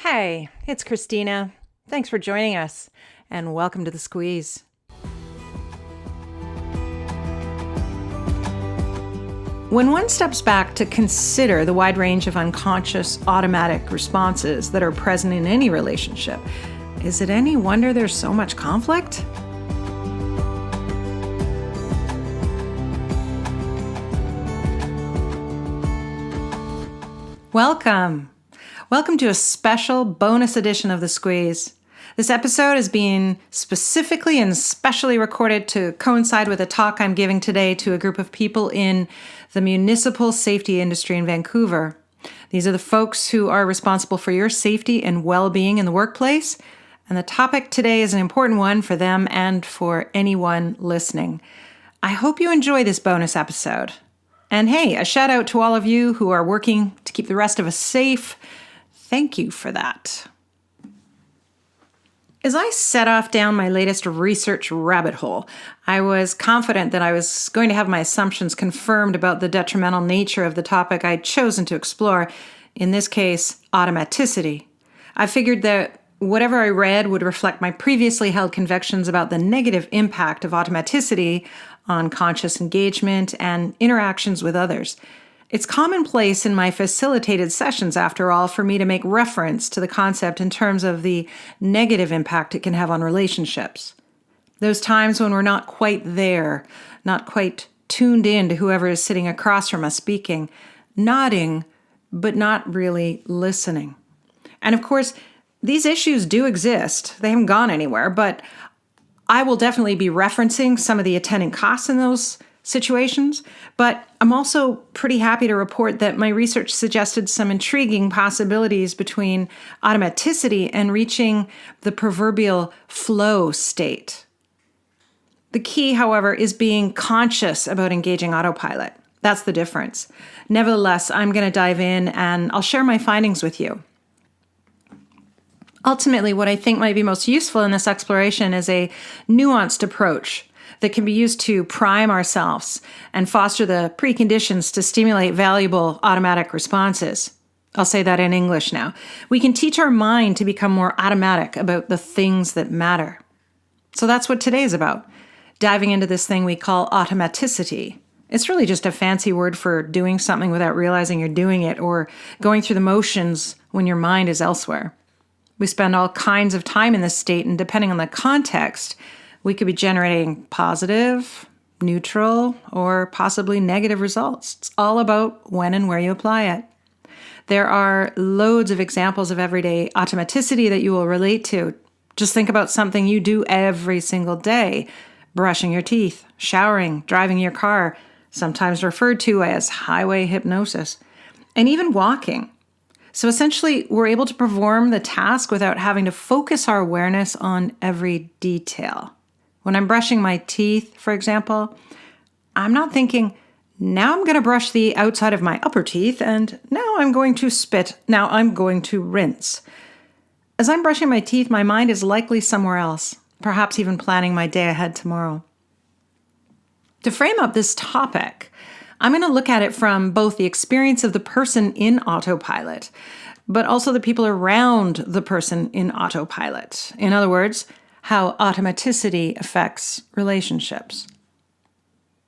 Hey, it's Christina. Thanks for joining us, and welcome to The Squeeze. When one steps back to consider the wide range of unconscious automatic responses that are present in any relationship, is it any wonder there's so much conflict? Welcome. Welcome to a special bonus edition of The Squeeze. This episode is being specifically and specially recorded to coincide with a talk I'm giving today to a group of people in the municipal safety industry in Vancouver. These are the folks who are responsible for your safety and well-being in the workplace, and the topic today is an important one for them and for anyone listening. I hope you enjoy this bonus episode. And hey, a shout out to all of you who are working to keep the rest of us safe. Thank you for that. As I set off down my latest research rabbit hole, I was confident that I was going to have my assumptions confirmed about the detrimental nature of the topic I'd chosen to explore, in this case, automaticity. I figured that whatever I read would reflect my previously held convictions about the negative impact of automaticity on conscious engagement and interactions with others. It's commonplace in my facilitated sessions, after all, for me to make reference to the concept in terms of the negative impact it can have on relationships. Those times when we're not quite there, not quite tuned in to whoever is sitting across from us speaking, nodding, but not really listening. And of course, these issues do exist. They haven't gone anywhere, but I will definitely be referencing some of the attendant costs in those situations, but I'm also pretty happy to report that my research suggested some intriguing possibilities between automaticity and reaching the proverbial flow state. The key, however, is being conscious about engaging autopilot. That's the difference. Nevertheless, I'm going to dive in and I'll share my findings with you. Ultimately, what I think might be most useful in this exploration is a nuanced approach that can be used to prime ourselves and foster the preconditions to stimulate valuable automatic responses. I'll say that in English now. We can teach our mind to become more automatic about the things that matter. So that's what today is about, diving into this thing we call automaticity. It's really just a fancy word for doing something without realizing you're doing it or going through the motions when your mind is elsewhere. We spend all kinds of time in this state, and depending on the context, we could be generating positive, neutral, or possibly negative results. It's all about when and where you apply it. There are loads of examples of everyday automaticity that you will relate to. Just think about something you do every single day: brushing your teeth, showering, driving your car, sometimes referred to as highway hypnosis, and even walking. So essentially, we're able to perform the task without having to focus our awareness on every detail. When I'm brushing my teeth, for example, I'm not thinking, now I'm going to brush the outside of my upper teeth, and now I'm going to spit, now I'm going to rinse. As I'm brushing my teeth, my mind is likely somewhere else, perhaps even planning my day ahead tomorrow. To frame up this topic, I'm going to look at it from both the experience of the person in autopilot, but also the people around the person in autopilot. In other words, how automaticity affects relationships.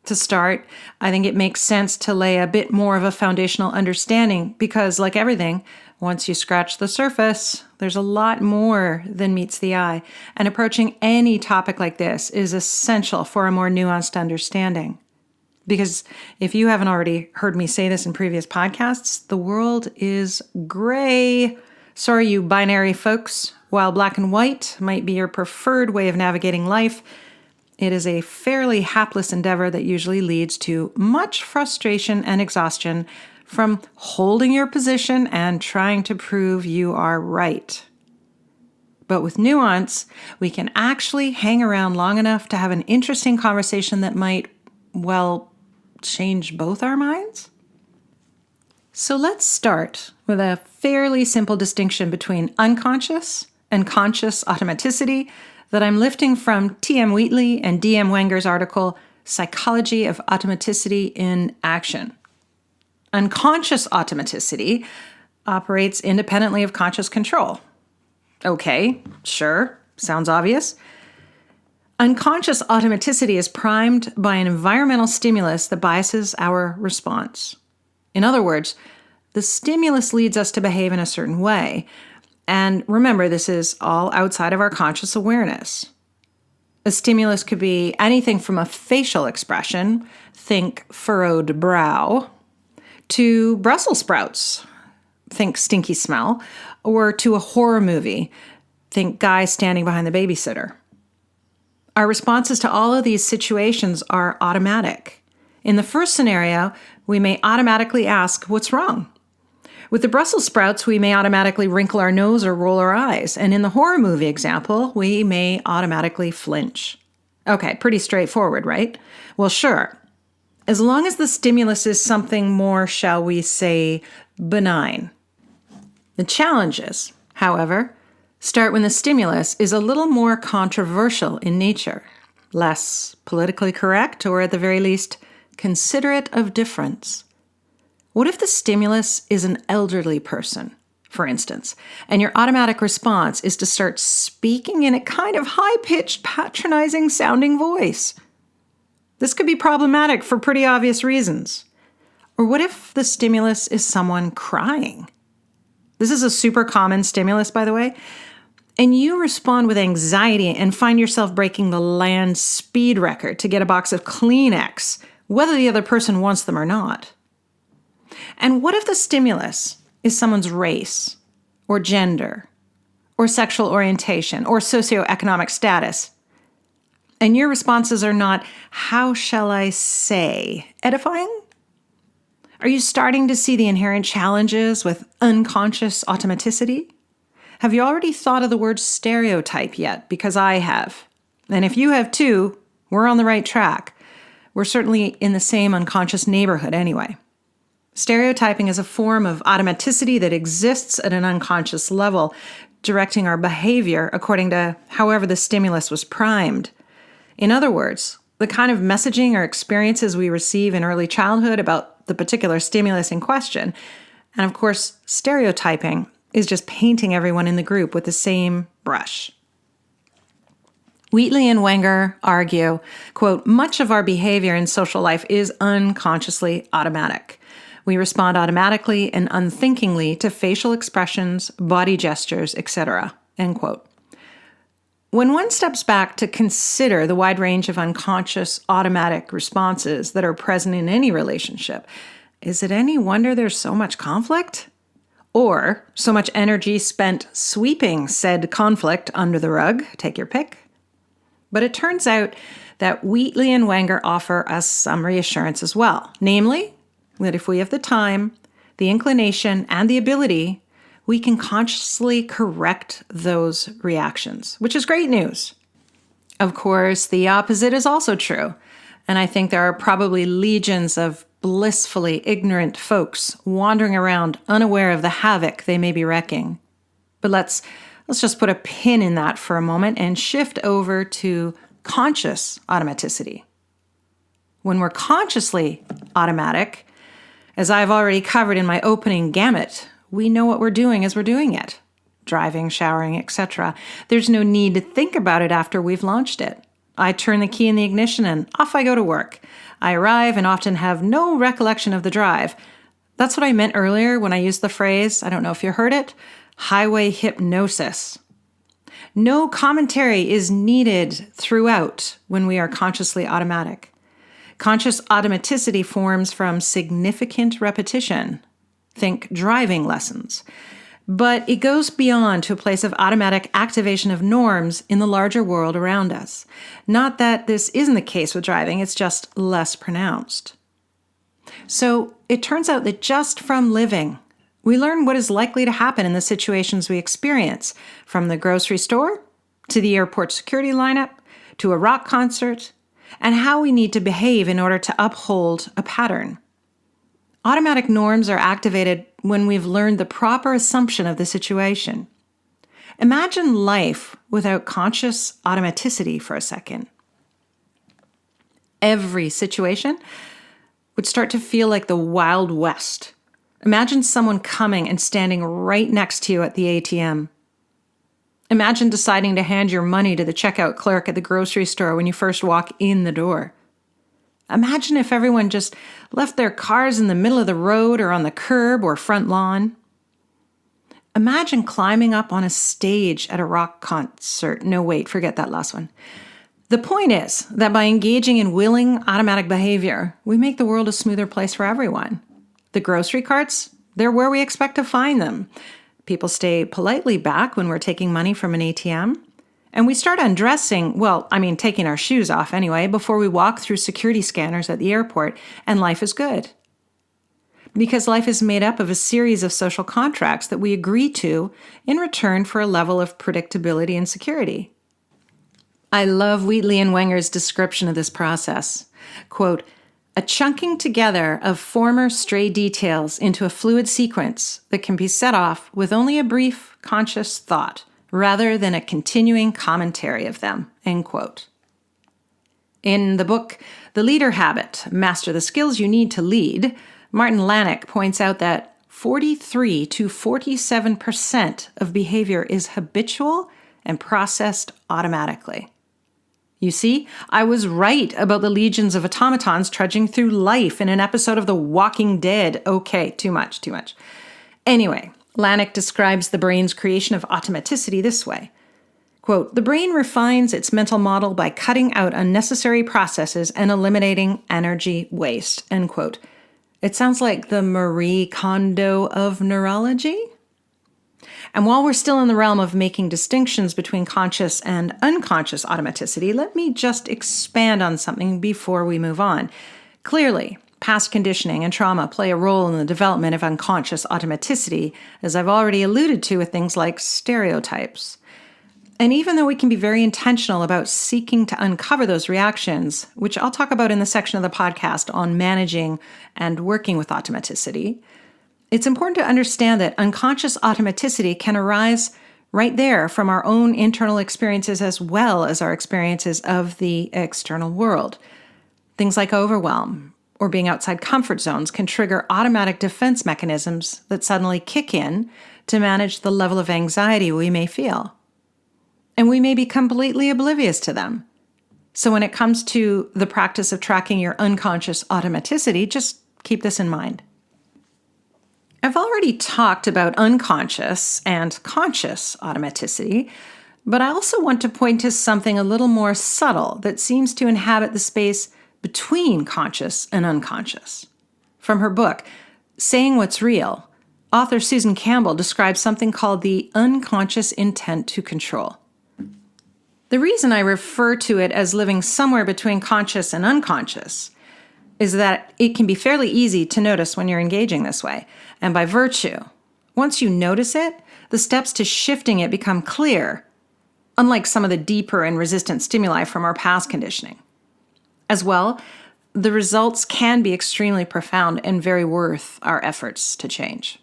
To start, I think it makes sense to lay a bit more of a foundational understanding because, like everything, once you scratch the surface, there's a lot more than meets the eye, and approaching any topic like this is essential for a more nuanced understanding. Because if you haven't already heard me say this in previous podcasts, the world is gray. Sorry, you binary folks. While black and white might be your preferred way of navigating life, it is a fairly hapless endeavor that usually leads to much frustration and exhaustion from holding your position and trying to prove you are right. But with nuance, we can actually hang around long enough to have an interesting conversation that might, well, change both our minds. So let's start with a fairly simple distinction between unconscious and conscious automaticity that I'm lifting from T.M. Wheatley and D.M. Wenger's article, Psychology of Automaticity in Action. Unconscious automaticity, operates independently of conscious control. Okay, sure, sounds obvious. Unconscious automaticity is primed by an environmental stimulus that biases our response. In other words, the stimulus leads us to behave in a certain way. And remember, this is all outside of our conscious awareness. A stimulus could be anything from a facial expression, think furrowed brow, to Brussels sprouts, think stinky smell, or to a horror movie, think guy standing behind the babysitter. Our responses to all of these situations are automatic. In the first scenario, we may automatically ask, what's wrong? With the Brussels sprouts, we may automatically wrinkle our nose or roll our eyes. And in the horror movie example, we may automatically flinch. Okay, pretty straightforward, right? Well, sure. As long as the stimulus is something more, shall we say, benign. The challenges, however, start when the stimulus is a little more controversial in nature, less politically correct, or at the very least, considerate of difference. What if the stimulus is an elderly person, for instance, and your automatic response is to start speaking in a kind of high-pitched, patronizing sounding voice? This could be problematic for pretty obvious reasons. Or what if the stimulus is someone crying? This is a super common stimulus, by the way, and you respond with anxiety and find yourself breaking the land speed record to get a box of Kleenex, whether the other person wants them or not. And what if the stimulus is someone's race, or gender, or sexual orientation, or socioeconomic status, and your responses are not, how shall I say, edifying? Are you starting to see the inherent challenges with unconscious automaticity? Have you already thought of the word stereotype yet? Because I have. And if you have too, we're on the right track. We're certainly in the same unconscious neighborhood anyway. Stereotyping is a form of automaticity that exists at an unconscious level, directing our behavior according to however the stimulus was primed. In other words, the kind of messaging or experiences we receive in early childhood about the particular stimulus in question. And of course, stereotyping is just painting everyone in the group with the same brush. Wheatley and Wenger argue, quote, much of our behavior in social life is unconsciously automatic. We respond automatically and unthinkingly to facial expressions, body gestures, etc., end quote. When one steps back to consider the wide range of unconscious automatic responses that are present in any relationship, is it any wonder there's so much conflict? Or so much energy spent sweeping said conflict under the rug? Take your pick. But it turns out that Wheatley and Wenger offer us some reassurance as well. Namely, that if we have the time, the inclination, and the ability, we can consciously correct those reactions, which is great news. Of course, the opposite is also true, and I think there are probably legions of blissfully ignorant folks wandering around unaware of the havoc they may be wreaking. But let's just put a pin in that for a moment and shift over to conscious automaticity. When we're consciously automatic, as I've already covered in my opening gamut, we know what we're doing as we're doing it. Driving, showering, etc. There's no need to think about it after we've launched it. I turn the key in the ignition and off I go to work. I arrive and often have no recollection of the drive. That's what I meant earlier when I used the phrase, I don't know if you heard it, highway hypnosis. No commentary is needed throughout when we are consciously automatic. Conscious automaticity forms from significant repetition. Think driving lessons. But it goes beyond to a place of automatic activation of norms in the larger world around us. Not that this isn't the case with driving, it's just less pronounced. So it turns out that just from living, we learn what is likely to happen in the situations we experience, from the grocery store to the airport security lineup to a rock concert, and how we need to behave in order to uphold a pattern. Automatic norms are activated when we've learned the proper assumption of the situation. Imagine life without conscious automaticity for a second. Every situation would start to feel like the Wild West. Imagine someone coming and standing right next to you at the ATM. Imagine deciding to hand your money to the checkout clerk at the grocery store when you first walk in the door. Imagine if everyone just left their cars in the middle of the road or on the curb or front lawn. Imagine climbing up on a stage at a rock concert. No, wait, forget that last one. The point is that by engaging in willing automatic behavior, we make the world a smoother place for everyone. The grocery carts, they're where we expect to find them. People stay politely back when we're taking money from an ATM. And we start undressing, taking our shoes off anyway, before we walk through security scanners at the airport, and life is good. Because life is made up of a series of social contracts that we agree to in return for a level of predictability and security. I love Wheatley and Wenger's description of this process. Quote, "A chunking together of former stray details into a fluid sequence that can be set off with only a brief conscious thought, rather than a continuing commentary of them," end quote. In the book, The Leader Habit, Master the Skills You Need to Lead, Martin Lanik points out that 43 to 47% of behavior is habitual and processed automatically. You see, I was right about the legions of automatons trudging through life in an episode of The Walking Dead. Okay, too much. Anyway, Lanik describes the brain's creation of automaticity this way. Quote, "The brain refines its mental model by cutting out unnecessary processes and eliminating energy waste," end quote. It sounds like the Marie Kondo of neurology. And while we're still in the realm of making distinctions between conscious and unconscious automaticity, let me just expand on something before we move on. Clearly, past conditioning and trauma play a role in the development of unconscious automaticity, as I've already alluded to with things like stereotypes. And even though we can be very intentional about seeking to uncover those reactions, which I'll talk about in the section of the podcast on managing and working with automaticity, it's important to understand that unconscious automaticity can arise right there from our own internal experiences as well as our experiences of the external world. Things like overwhelm or being outside comfort zones can trigger automatic defense mechanisms that suddenly kick in to manage the level of anxiety we may feel. And we may be completely oblivious to them. So when it comes to the practice of tracking your unconscious automaticity, just keep this in mind. I've already talked about unconscious and conscious automaticity, but I also want to point to something a little more subtle that seems to inhabit the space between conscious and unconscious. From her book, Saying What's Real, author Susan Campbell describes something called the unconscious intent to control. The reason I refer to it as living somewhere between conscious and unconscious is that it can be fairly easy to notice when you're engaging this way. And by virtue, once you notice it, the steps to shifting it become clear, unlike some of the deeper and resistant stimuli from our past conditioning. As well, the results can be extremely profound and very worth our efforts to change.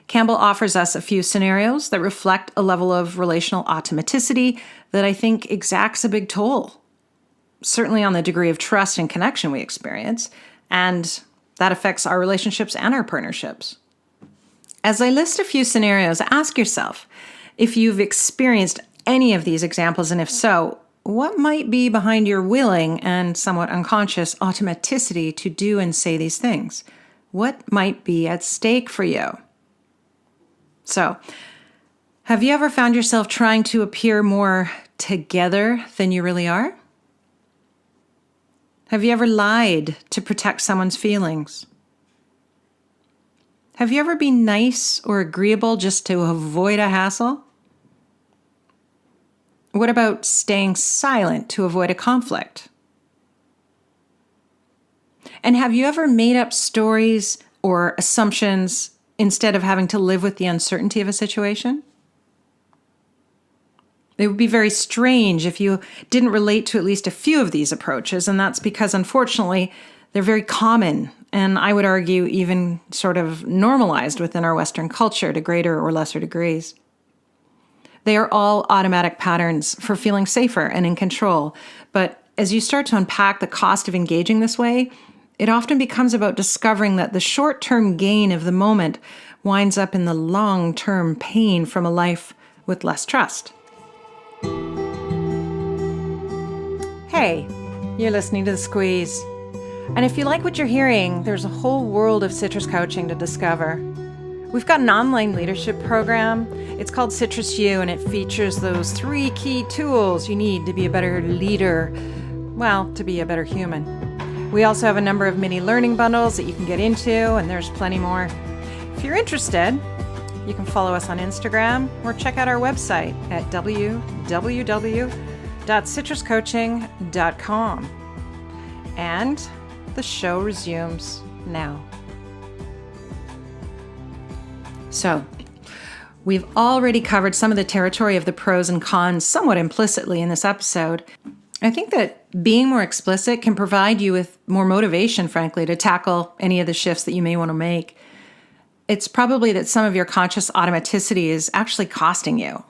Campbell offers us a few scenarios that reflect a level of relational automaticity that I think exacts a big toll, certainly on the degree of trust and connection we experience, and that affects our relationships and our partnerships. As I list a few scenarios, ask yourself if you've experienced any of these examples, and if so, what might be behind your willing and somewhat unconscious automaticity to do and say these things? What might be at stake for you? So, have you ever found yourself trying to appear more together than you really are? Have you ever lied to protect someone's feelings? Have you ever been nice or agreeable just to avoid a hassle? What about staying silent to avoid a conflict? And have you ever made up stories or assumptions instead of having to live with the uncertainty of a situation? It would be very strange if you didn't relate to at least a few of these approaches, and that's because, unfortunately, they're very common, and I would argue even sort of normalized within our Western culture to greater or lesser degrees. They are all automatic patterns for feeling safer and in control, but as you start to unpack the cost of engaging this way, it often becomes about discovering that the short-term gain of the moment winds up in the long-term pain from a life with less trust. Hey, you're listening to The Squeeze. And if you like what you're hearing, there's a whole world of citrus coaching to discover. We've got an online leadership program. It's called Citrus U, and it features those 3 key tools you need to be a better leader, well, to be a better human. We also have a number of mini learning bundles that you can get into, and there's plenty more. If you're interested, you can follow us on Instagram or check out our website at www.citruscoaching.com. And the show resumes now. So, we've already covered some of the territory of the pros and cons somewhat implicitly in this episode. I think that being more explicit can provide you with more motivation, frankly, to tackle any of the shifts that you may want to make. It's probably that some of your conscious automaticity is actually costing you.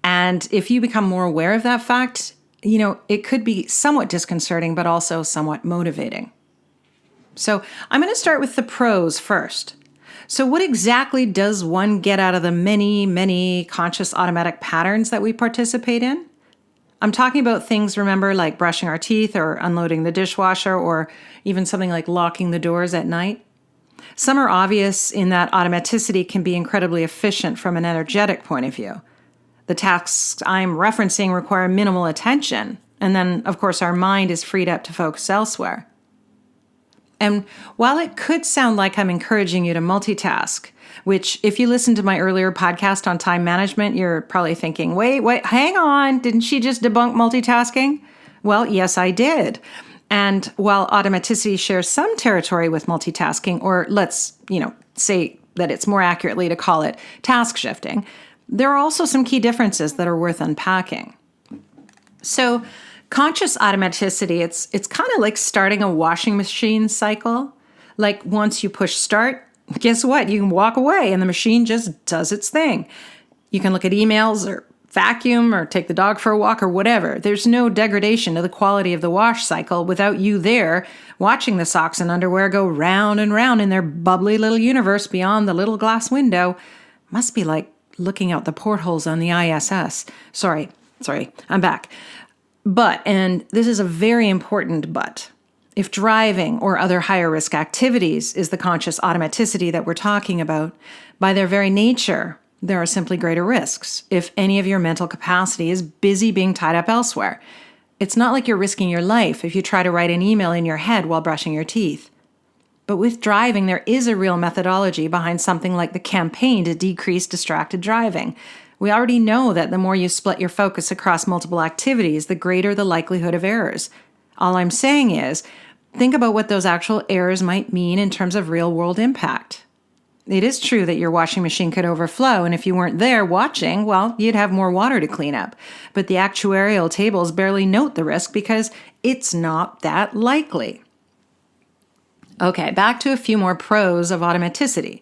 And if you become more aware of that fact, it could be somewhat disconcerting, but also somewhat motivating. So I'm going to start with the pros first. So what exactly does one get out of the many, many conscious automatic patterns that we participate in? I'm talking about things, remember, like brushing our teeth or unloading the dishwasher or even something like locking the doors at night. Some are obvious in that automaticity can be incredibly efficient from an energetic point of view. The tasks I'm referencing require minimal attention, and then, of course, our mind is freed up to focus elsewhere. And while it could sound like I'm encouraging you to multitask, which if you listen to my earlier podcast on time management, you're probably thinking, wait, hang on, didn't she just debunk multitasking? Well, yes, I did. And while automaticity shares some territory with multitasking, or let's, say that it's more accurately to call it task shifting, there are also some key differences that are worth unpacking. So, conscious automaticity, it's kind of like starting a washing machine cycle. Like once you push start, guess what? You can walk away and the machine just does its thing. You can look at emails or vacuum or take the dog for a walk or whatever. There's no degradation to the quality of the wash cycle without you there watching the socks and underwear go round and round in their bubbly little universe beyond the little glass window. Must be like looking out the portholes on the ISS. Sorry, I'm back. But, and this is a very important but, if driving or other higher risk activities is the conscious automaticity that we're talking about, by their very nature, there are simply greater risks if any of your mental capacity is busy being tied up elsewhere. It's not like you're risking your life if you try to write an email in your head while brushing your teeth. But with driving, there is a real methodology behind something like the campaign to decrease distracted driving. We already know that the more you split your focus across multiple activities, the greater the likelihood of errors. All I'm saying is, think about what those actual errors might mean in terms of real-world impact. It is true that your washing machine could overflow, and if you weren't there watching, well, you'd have more water to clean up. But the actuarial tables barely note the risk because it's not that likely. Okay, back to a few more pros of automaticity.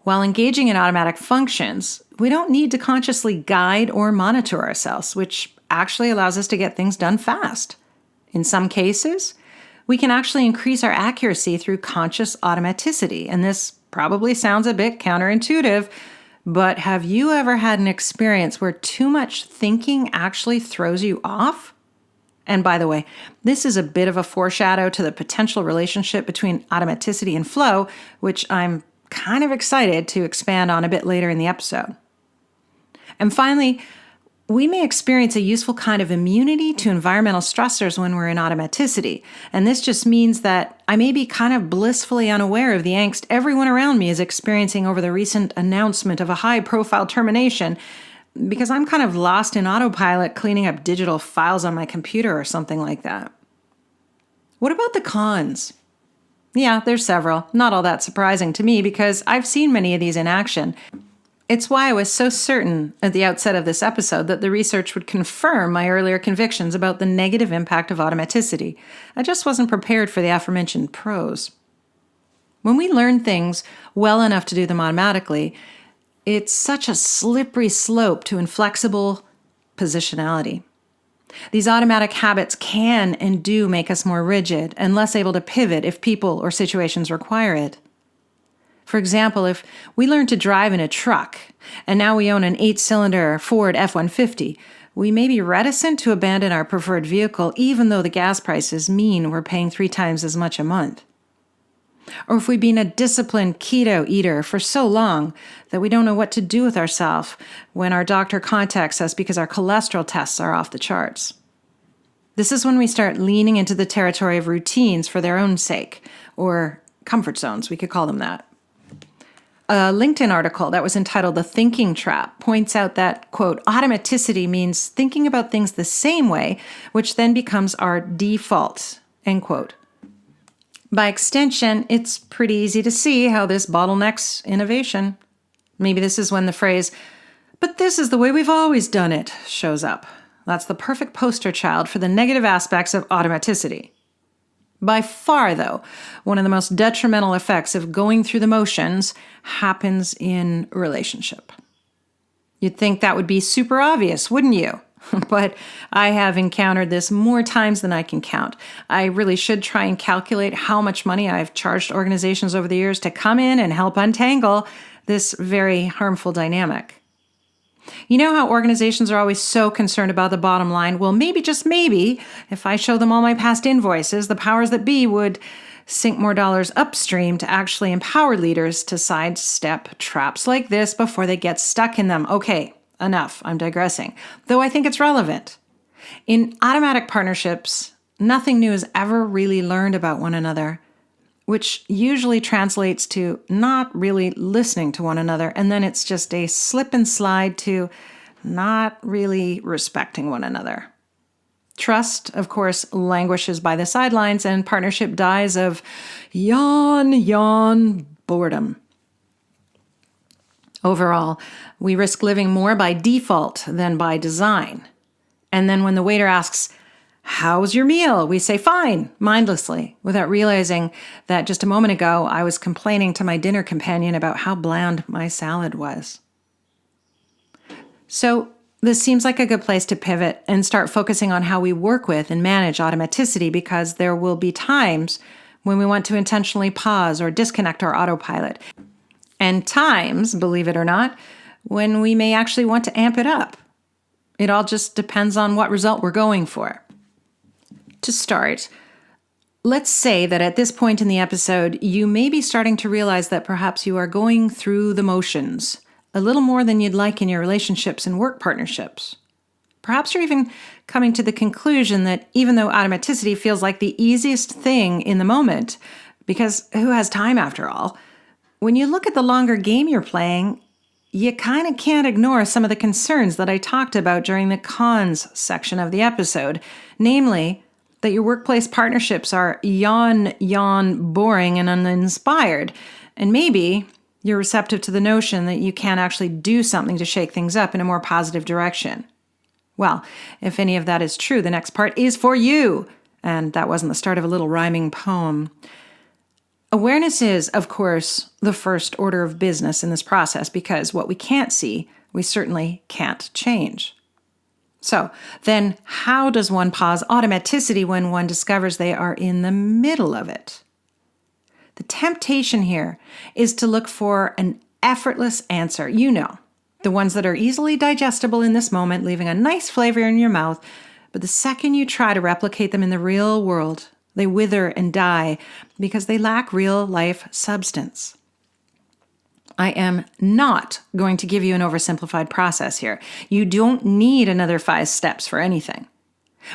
While engaging in automatic functions, we don't need to consciously guide or monitor ourselves, which actually allows us to get things done fast. In some cases, we can actually increase our accuracy through conscious automaticity, and this probably sounds a bit counterintuitive, but have you ever had an experience where too much thinking actually throws you off? And by the way, this is a bit of a foreshadow to the potential relationship between automaticity and flow, which I'm kind of excited to expand on a bit later in the episode. And finally, we may experience a useful kind of immunity to environmental stressors when we're in automaticity. And this just means that I may be kind of blissfully unaware of the angst everyone around me is experiencing over the recent announcement of a high-profile termination because I'm kind of lost in autopilot cleaning up digital files on my computer or something like that. What about the cons? Yeah, there's several. Not all that surprising to me because I've seen many of these in action. It's why I was so certain at the outset of this episode that the research would confirm my earlier convictions about the negative impact of automaticity. I just wasn't prepared for the aforementioned pros. When we learn things well enough to do them automatically, it's such a slippery slope to inflexible positionality. These automatic habits can and do make us more rigid and less able to pivot if people or situations require it. For example, if we learn to drive in a truck and now we own an 8-cylinder Ford F-150, we may be reticent to abandon our preferred vehicle even though the gas prices mean we're paying 3 times as much a month. Or if we've been a disciplined keto eater for so long that we don't know what to do with ourselves when our doctor contacts us because our cholesterol tests are off the charts. This is when we start leaning into the territory of routines for their own sake, or comfort zones, we could call them that. A LinkedIn article that was entitled The Thinking Trap points out that, quote, automaticity means thinking about things the same way, which then becomes our default, end quote. By extension, it's pretty easy to see how this bottlenecks innovation. Maybe this is when the phrase, "but this is the way we've always done it," shows up. That's the perfect poster child for the negative aspects of automaticity. By far, though, one of the most detrimental effects of going through the motions happens in relationship. You'd think that would be super obvious, wouldn't you? But I have encountered this more times than I can count. I really should try and calculate how much money I've charged organizations over the years to come in and help untangle this very harmful dynamic. You know how organizations are always so concerned about the bottom line? Well, maybe, just maybe, if I show them all my past invoices, the powers that be would sink more dollars upstream to actually empower leaders to sidestep traps like this before they get stuck in them. Okay, enough. I'm digressing. Though I think it's relevant. In automatic partnerships, nothing new is ever really learned about one another, which usually translates to not really listening to one another, and then it's just a slip and slide to not really respecting one another. Trust, of course, languishes by the sidelines, and partnership dies of yawn, boredom. Overall, we risk living more by default than by design. And then when the waiter asks, "How's your meal?" we say, "Fine," mindlessly, without realizing that just a moment ago I was complaining to my dinner companion about how bland my salad was. So this seems like a good place to pivot and start focusing on how we work with and manage automaticity, because there will be times when we want to intentionally pause or disconnect our autopilot. And times, believe it or not, when we may actually want to amp it up. It all just depends on what result we're going for. To start, let's say that at this point in the episode, you may be starting to realize that perhaps you are going through the motions a little more than you'd like in your relationships and work partnerships. Perhaps you're even coming to the conclusion that even though automaticity feels like the easiest thing in the moment, because who has time after all, when you look at the longer game you're playing, you kind of can't ignore some of the concerns that I talked about during the cons section of the episode, namely that your workplace partnerships are yawn, boring and uninspired, and maybe you're receptive to the notion that you can actually do something to shake things up in a more positive direction. Well, if any of that is true, the next part is for you, and that wasn't the start of a little rhyming poem. Awareness is, of course, the first order of business in this process, because what we can't see, we certainly can't change. So then how does one pause automaticity when one discovers they are in the middle of it? The temptation here is to look for an effortless answer. You know, the ones that are easily digestible in this moment, leaving a nice flavor in your mouth, but the second you try to replicate them in the real world, they wither and die because they lack real-life substance. I am not going to give you an oversimplified process here. You don't need another 5 steps for anything.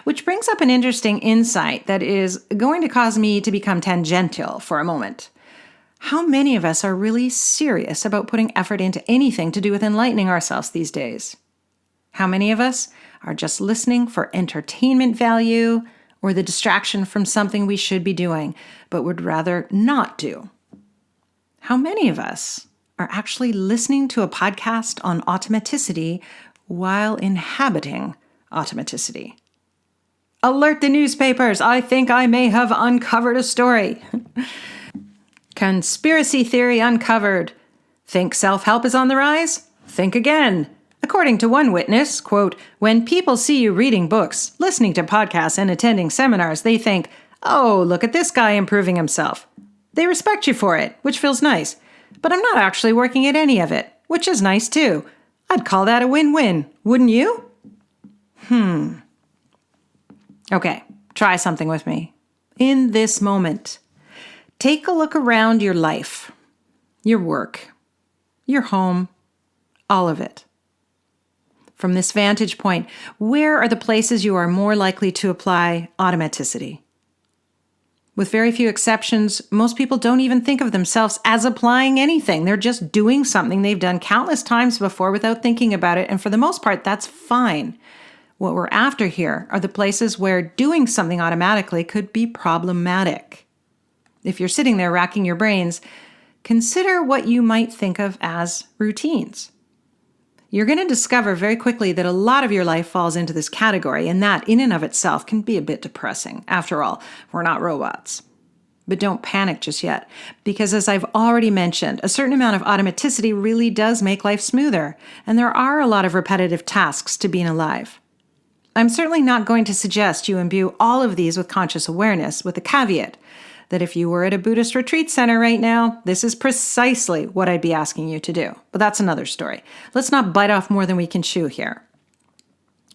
Which brings up an interesting insight that is going to cause me to become tangential for a moment. How many of us are really serious about putting effort into anything to do with enlightening ourselves these days? How many of us are just listening for entertainment value or the distraction from something we should be doing, but would rather not do? How many of us are actually listening to a podcast on automaticity while inhabiting automaticity? Alert the newspapers! I think I may have uncovered a story. Conspiracy theory uncovered. Think self-help is on the rise? Think again. A According to one witness, quote, "When people see you reading books, listening to podcasts, and attending seminars, they think, 'Oh, look at this guy improving himself.' They respect you for it, which feels nice. But I'm not actually working at any of it, which is nice too. I'd call that a win-win, wouldn't you?" Okay, try something with me. In this moment, take a look around your life, your work, your home, all of it. From this vantage point, where are the places you are more likely to apply automaticity? With very few exceptions, most people don't even think of themselves as applying anything. They're just doing something they've done countless times before without thinking about it, and for the most part, that's fine. What we're after here are the places where doing something automatically could be problematic. If you're sitting there racking your brains, consider what you might think of as routines. You're going to discover very quickly that a lot of your life falls into this category, and that in and of itself can be a bit depressing. After all, we're not robots. But don't panic just yet, because as I've already mentioned, a certain amount of automaticity really does make life smoother, and there are a lot of repetitive tasks to being alive. I'm certainly not going to suggest you imbue all of these with conscious awareness, with the caveat that if you were at a Buddhist retreat center right now, this is precisely what I'd be asking you to do. But that's another story. Let's not bite off more than we can chew here.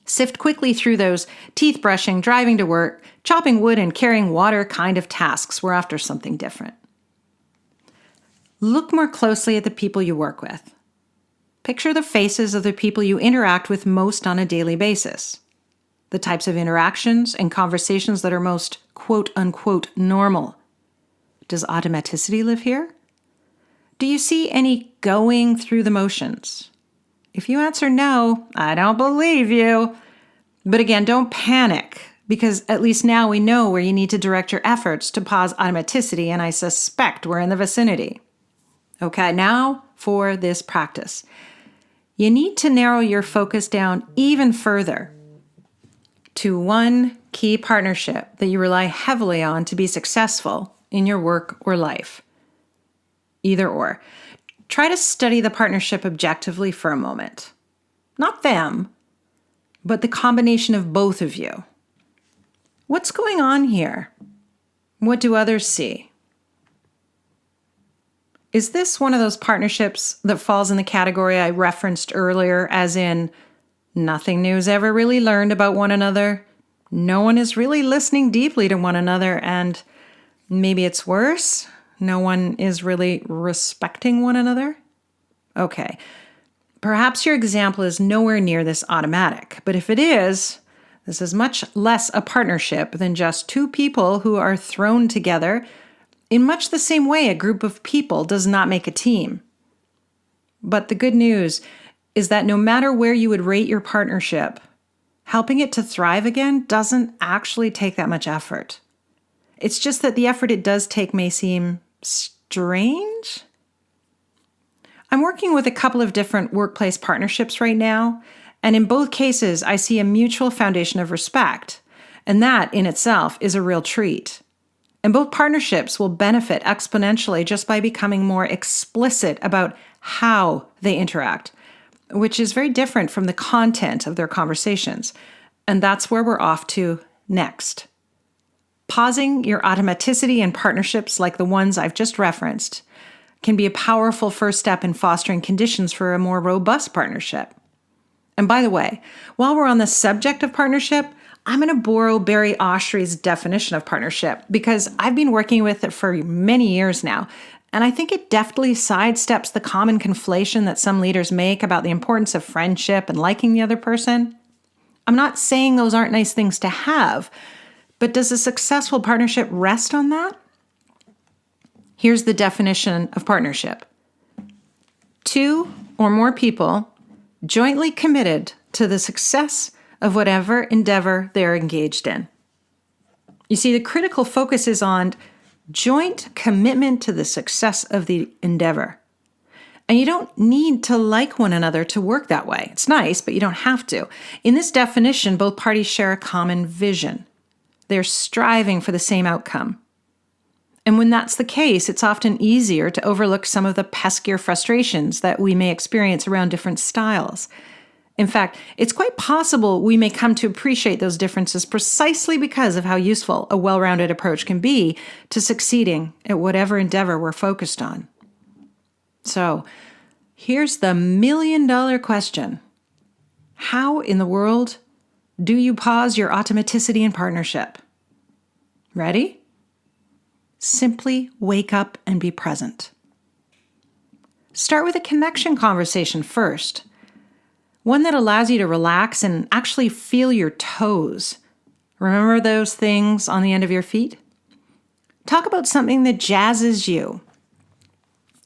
Sift quickly through those teeth brushing, driving to work, chopping wood, and carrying water kind of tasks. We're after something different. Look more closely at the people you work with. Picture the faces of the people you interact with most on a daily basis. The types of interactions and conversations that are most quote-unquote normal. Does automaticity live here? Do you see any going through the motions? If you answer no, I don't believe you. But again, don't panic, because at least now we know where you need to direct your efforts to pause automaticity, and I suspect we're in the vicinity. Okay, now for this practice. You need to narrow your focus down even further to one key partnership that you rely heavily on to be successful in your work or life. Either or. Try to study the partnership objectively for a moment. Not them, but the combination of both of you. What's going on here? What do others see? Is this one of those partnerships that falls in the category I referenced earlier, as in nothing new is ever really learned about one another, no one is really listening deeply to one another, and maybe it's worse, no one is really respecting one another? Okay, perhaps your example is nowhere near this automatic, but if it is, this is much less a partnership than just two people who are thrown together in much the same way a group of people does not make a team. But the good news is that no matter where you would rate your partnership, helping it to thrive again doesn't actually take that much effort. It's just that the effort it does take may seem strange. I'm working with a couple of different workplace partnerships right now, and in both cases, I see a mutual foundation of respect, and that in itself is a real treat. And both partnerships will benefit exponentially just by becoming more explicit about how they interact, which is very different from the content of their conversations. And that's where we're off to next. Pausing your automaticity in partnerships like the ones I've just referenced can be a powerful first step in fostering conditions for a more robust partnership. And by the way, while we're on the subject of partnership, I'm going to borrow Barry Oshry's definition of partnership because I've been working with it for many years now, and I think it deftly sidesteps the common conflation that some leaders make about the importance of friendship and liking the other person. I'm not saying those aren't nice things to have, but does a successful partnership rest on that? Here's the definition of partnership. Two or more people jointly committed to the success of whatever endeavor they're engaged in. You see, the critical focus is on joint commitment to the success of the endeavor. And you don't need to like one another to work that way. It's nice, but you don't have to. In this definition, both parties share a common vision. They're striving for the same outcome. And when that's the case, it's often easier to overlook some of the peskier frustrations that we may experience around different styles. In fact, it's quite possible we may come to appreciate those differences precisely because of how useful a well-rounded approach can be to succeeding at whatever endeavor we're focused on. So, here's the million-dollar question. How in the world do you pause your automaticity in partnership? Ready? Simply wake up and be present. Start with a connection conversation first. One that allows you to relax and actually feel your toes. Remember those things on the end of your feet? Talk about something that jazzes you.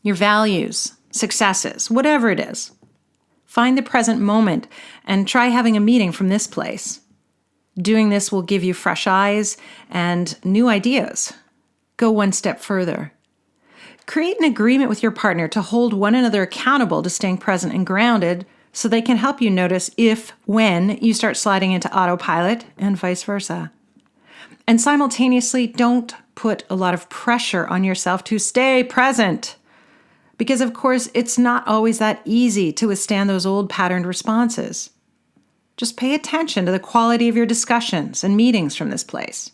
Your values, successes, whatever it is. Find the present moment and try having a meeting from this place. Doing this will give you fresh eyes and new ideas. Go one step further. Create an agreement with your partner to hold one another accountable to staying present and grounded so they can help you notice when you start sliding into autopilot and vice versa. And simultaneously, don't put a lot of pressure on yourself to stay present. Because, of course, it's not always that easy to withstand those old patterned responses. Just pay attention to the quality of your discussions and meetings from this place.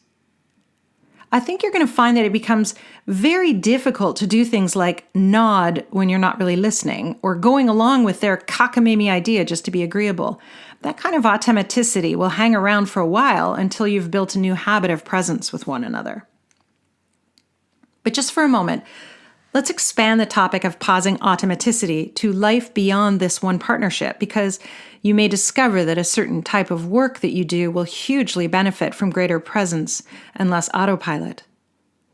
I think you're going to find that it becomes very difficult to do things like nod when you're not really listening or going along with their cockamamie idea just to be agreeable. That kind of automaticity will hang around for a while until you've built a new habit of presence with one another. But just for a moment, let's expand the topic of pausing automaticity to life beyond this one partnership, because you may discover that a certain type of work that you do will hugely benefit from greater presence and less autopilot.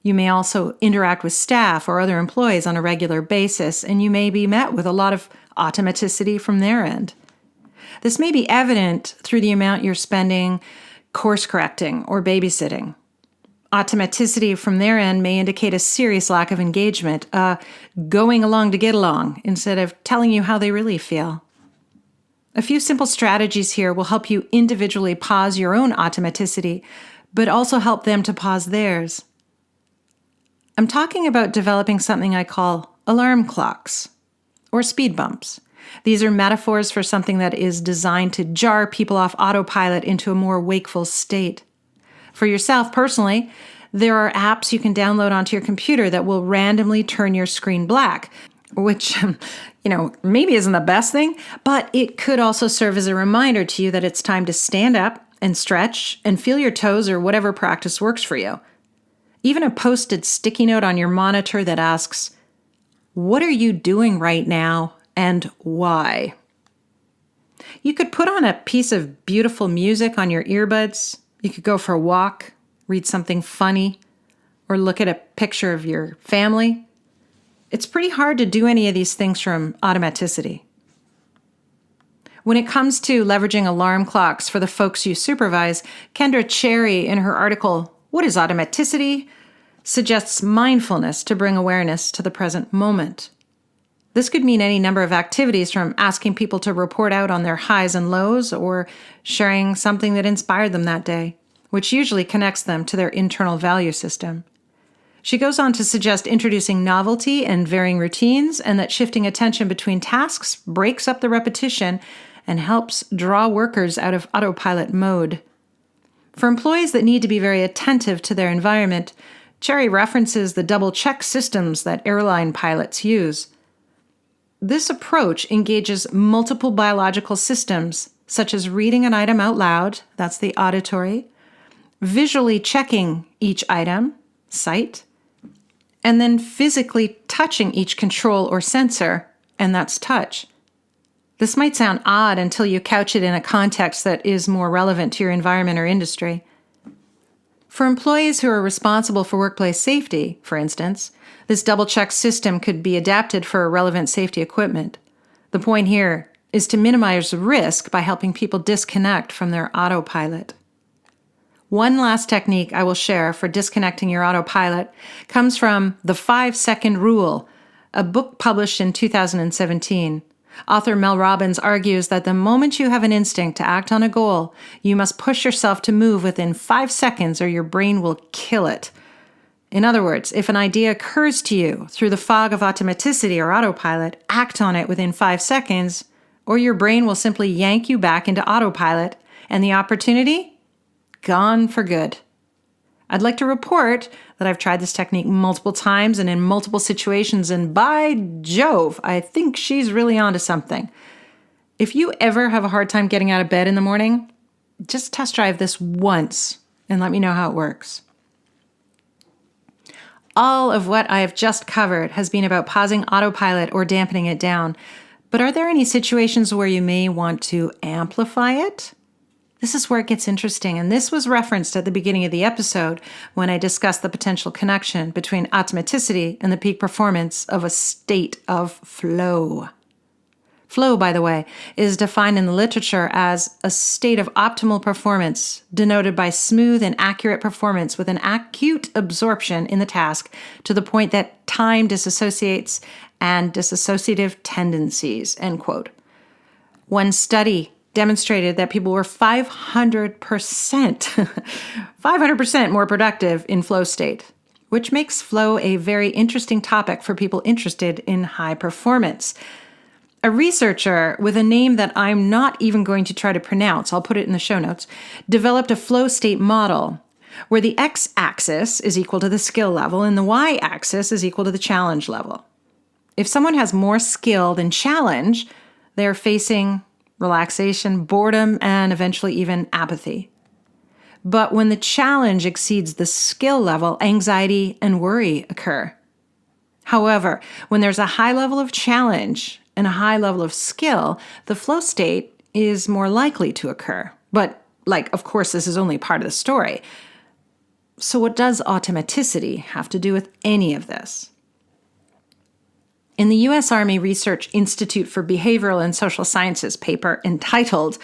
You may also interact with staff or other employees on a regular basis, and you may be met with a lot of automaticity from their end. This may be evident through the amount you're spending course correcting or babysitting. Automaticity from their end may indicate a serious lack of engagement, going along to get along instead of telling you how they really feel. A few simple strategies here will help you individually pause your own automaticity, but also help them to pause theirs. I'm talking about developing something I call alarm clocks or speed bumps. These are metaphors for something that is designed to jar people off autopilot into a more wakeful state. For yourself personally, there are apps you can download onto your computer that will randomly turn your screen black, which, maybe isn't the best thing, but it could also serve as a reminder to you that it's time to stand up and stretch and feel your toes or whatever practice works for you. Even a posted sticky note on your monitor that asks, "What are you doing right now and why?" You could put on a piece of beautiful music on your earbuds. You could go for a walk, read something funny, or look at a picture of your family. It's pretty hard to do any of these things from automaticity. When it comes to leveraging alarm clocks for the folks you supervise, Kendra Cherry, in her article, "What is Automaticity?" suggests mindfulness to bring awareness to the present moment. This could mean any number of activities, from asking people to report out on their highs and lows or sharing something that inspired them that day, which usually connects them to their internal value system. She goes on to suggest introducing novelty and varying routines, and that shifting attention between tasks breaks up the repetition and helps draw workers out of autopilot mode. For employees that need to be very attentive to their environment, Cherry references the double-check systems that airline pilots use. This approach engages multiple biological systems, such as reading an item out loud, that's the auditory, visually checking each item, sight, and then physically touching each control or sensor, and that's touch. This might sound odd until you couch it in a context that is more relevant to your environment or industry. For employees who are responsible for workplace safety, for instance, this double-check system could be adapted for relevant safety equipment. The point here is to minimize risk by helping people disconnect from their autopilot. One last technique I will share for disconnecting your autopilot comes from The 5-Second Rule, a book published in 2017. Author Mel Robbins argues that the moment you have an instinct to act on a goal, you must push yourself to move within 5 seconds or your brain will kill it. In other words, if an idea occurs to you through the fog of automaticity or autopilot, act on it within 5 seconds or your brain will simply yank you back into autopilot, and the opportunity? Gone for good. I'd like to report that I've tried this technique multiple times and in multiple situations, and by Jove, I think she's really onto something. If you ever have a hard time getting out of bed in the morning, just test drive this once and let me know how it works. All of what I have just covered has been about pausing autopilot or dampening it down. But are there any situations where you may want to amplify it? This is where it gets interesting, and this was referenced at the beginning of the episode when I discussed the potential connection between automaticity and the peak performance of a state of flow. Flow, by the way, is defined in the literature as a state of optimal performance, denoted by smooth and accurate performance with an acute absorption in the task to the point that time disassociates and dissociative tendencies, end quote. One study demonstrated that people were 500% more productive in flow state, which makes flow a very interesting topic for people interested in high performance. A researcher with a name that I'm not even going to try to pronounce, I'll put it in the show notes, developed a flow state model where the x-axis is equal to the skill level and the y-axis is equal to the challenge level. If someone has more skill than challenge, they're facing relaxation, boredom, and eventually even apathy. But when the challenge exceeds the skill level, anxiety and worry occur. However, when there's a high level of challenge and a high level of skill, the flow state is more likely to occur. But, of course, this is only part of the story. So what does automaticity have to do with any of this? In the U.S. Army Research Institute for Behavioral and Social Sciences paper entitled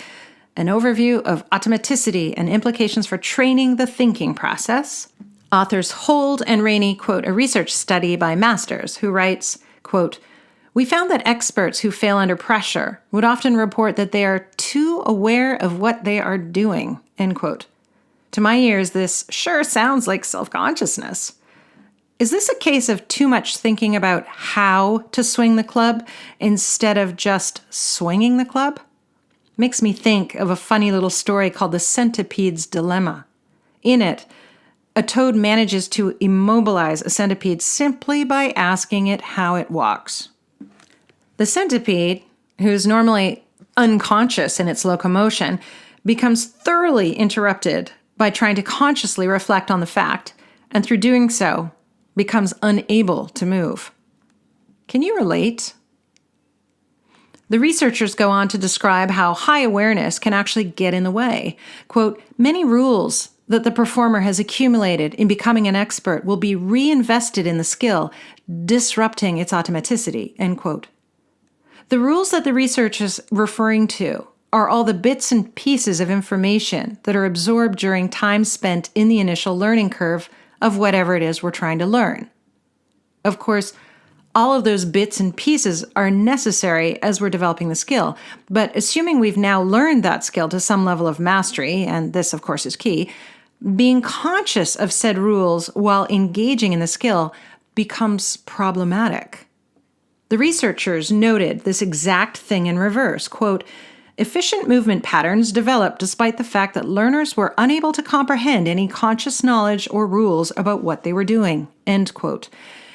An Overview of Automaticity and Implications for Training the Thinking Process, authors Hold and Rainey quote a research study by Masters who writes, quote, "We found that experts who fail under pressure would often report that they are too aware of what they are doing," end quote. To my ears, this sure sounds like self-consciousness. Is this a case of too much thinking about how to swing the club instead of just swinging the club? Makes me think of a funny little story called The Centipede's Dilemma. In it, a toad manages to immobilize a centipede simply by asking it how it walks. The centipede, who's normally unconscious in its locomotion, becomes thoroughly interrupted by trying to consciously reflect on the fact, and through doing so, becomes unable to move. Can you relate? The researchers go on to describe how high awareness can actually get in the way. Quote, "Many rules that the performer has accumulated in becoming an expert will be reinvested in the skill, disrupting its automaticity," end quote. The rules that the research is referring to are all the bits and pieces of information that are absorbed during time spent in the initial learning curve of whatever it is we're trying to learn. Of course, all of those bits and pieces are necessary as we're developing the skill, but assuming we've now learned that skill to some level of mastery, and this of course is key, being conscious of said rules while engaging in the skill becomes problematic. The researchers noted this exact thing in reverse. Quote, "Efficient movement patterns developed despite the fact that learners were unable to comprehend any conscious knowledge or rules about what they were doing," end quote.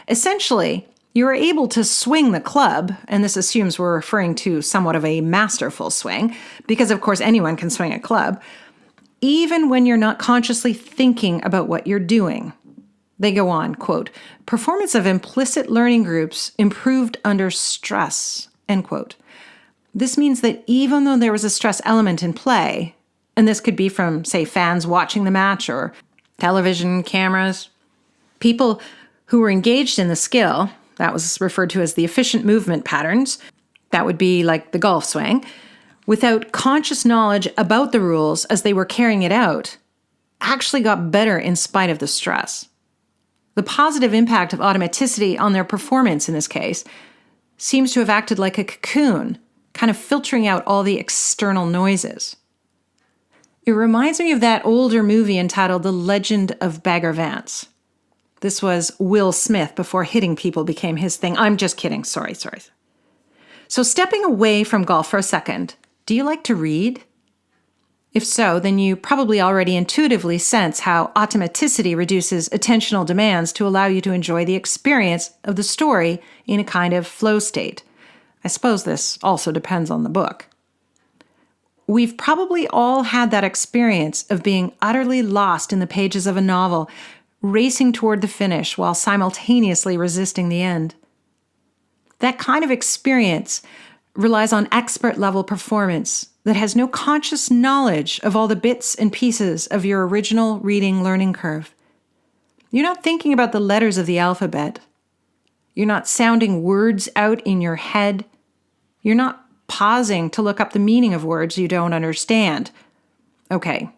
Essentially, you are able to swing the club, and this assumes we're referring to somewhat of a masterful swing, because of course anyone can swing a club, even when you're not consciously thinking about what you're doing. They go on, quote, "Performance of implicit learning groups improved under stress," end quote. This means that even though there was a stress element in play, and this could be from, say, fans watching the match or television cameras, people who were engaged in the skill, that was referred to as the efficient movement patterns, that would be like the golf swing, without conscious knowledge about the rules as they were carrying it out, actually got better in spite of the stress. The positive impact of automaticity on their performance in this case seems to have acted like a cocoon, kind of filtering out all the external noises. It reminds me of that older movie entitled The Legend of Bagger Vance. This was Will Smith before hitting people became his thing. I'm just kidding. Sorry. So stepping away from golf for a second, do you like to read? If so, then you probably already intuitively sense how automaticity reduces attentional demands to allow you to enjoy the experience of the story in a kind of flow state. I suppose this also depends on the book. We've probably all had that experience of being utterly lost in the pages of a novel, racing toward the finish while simultaneously resisting the end. That kind of experience relies on expert-level performance that has no conscious knowledge of all the bits and pieces of your original reading learning curve. You're not thinking about the letters of the alphabet. You're not sounding words out in your head. You're not pausing to look up the meaning of words you don't understand. Okay,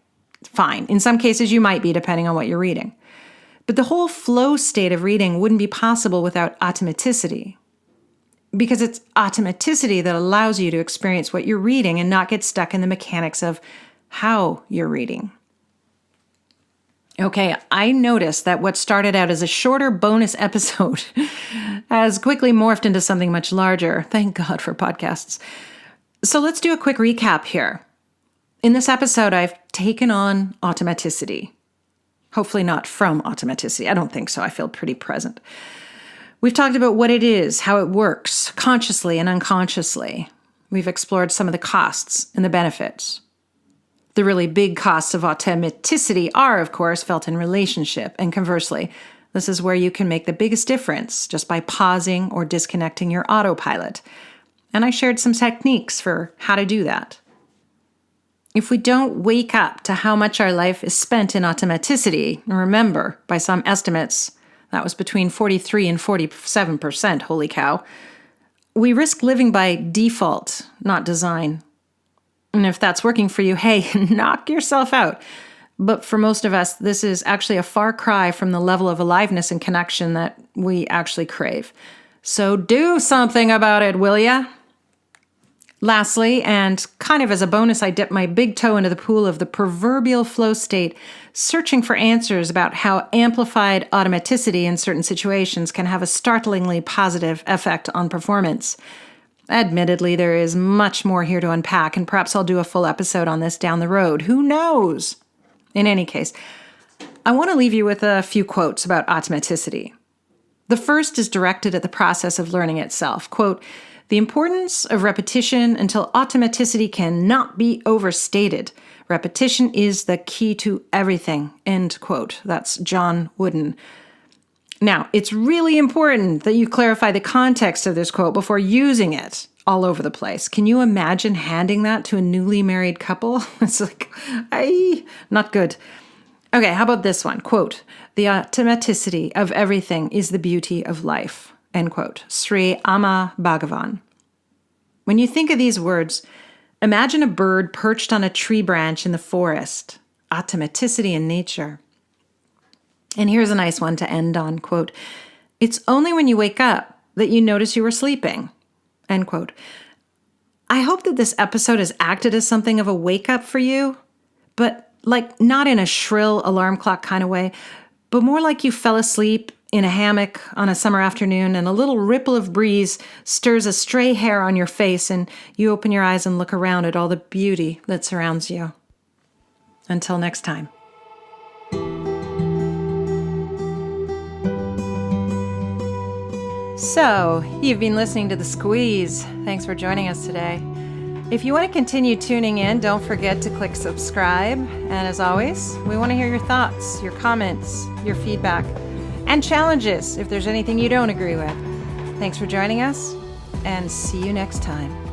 fine. In some cases, you might be, depending on what you're reading. But the whole flow state of reading wouldn't be possible without automaticity. Because it's automaticity that allows you to experience what you're reading and not get stuck in the mechanics of how you're reading. Okay, I noticed that what started out as a shorter bonus episode has quickly morphed into something much larger. Thank God for podcasts. So let's do a quick recap here. In this episode, I've taken on automaticity. Hopefully not from automaticity. I don't think so. I feel pretty present. We've talked about what it is, how it works, consciously and unconsciously. We've explored some of the costs and the benefits. The really big costs of automaticity are, of course, felt in relationship, and conversely, this is where you can make the biggest difference just by pausing or disconnecting your autopilot. And I shared some techniques for how to do that. If we don't wake up to how much our life is spent in automaticity, and remember, by some estimates, that was between 43 and 47%, holy cow, we risk living by default, not design. And if that's working for you, hey, knock yourself out. But for most of us, this is actually a far cry from the level of aliveness and connection that we actually crave. So do something about it, will ya? Lastly, and kind of as a bonus, I dipped my big toe into the pool of the proverbial flow state, searching for answers about how amplified automaticity in certain situations can have a startlingly positive effect on performance. Admittedly, there is much more here to unpack, and perhaps I'll do a full episode on this down the road. Who knows? In any case, I want to leave you with a few quotes about automaticity. The first is directed at the process of learning itself. Quote, "The importance of repetition until automaticity cannot be overstated. Repetition is the key to everything." End quote. That's John Wooden. Now, it's really important that you clarify the context of this quote before using it all over the place. Can you imagine handing that to a newly married couple? It's like, not good. Okay, how about this one? Quote, "The automaticity of everything is the beauty of life." End quote. Sri Amma Bhagavan. When you think of these words, imagine a bird perched on a tree branch in the forest. Automaticity in nature. And here's a nice one to end on, quote, "It's only when you wake up that you notice you were sleeping." End quote. I hope that this episode has acted as something of a wake-up for you, but like not in a shrill alarm clock kind of way, but more like you fell asleep in a hammock on a summer afternoon and a little ripple of breeze stirs a stray hair on your face and you open your eyes and look around at all the beauty that surrounds you. Until next time. So, you've been listening to The Squeeze. Thanks for joining us today. If you want to continue tuning in, don't forget to click subscribe. And as always, we want to hear your thoughts, your comments, your feedback, and challenges if there's anything you don't agree with. Thanks for joining us, and see you next time.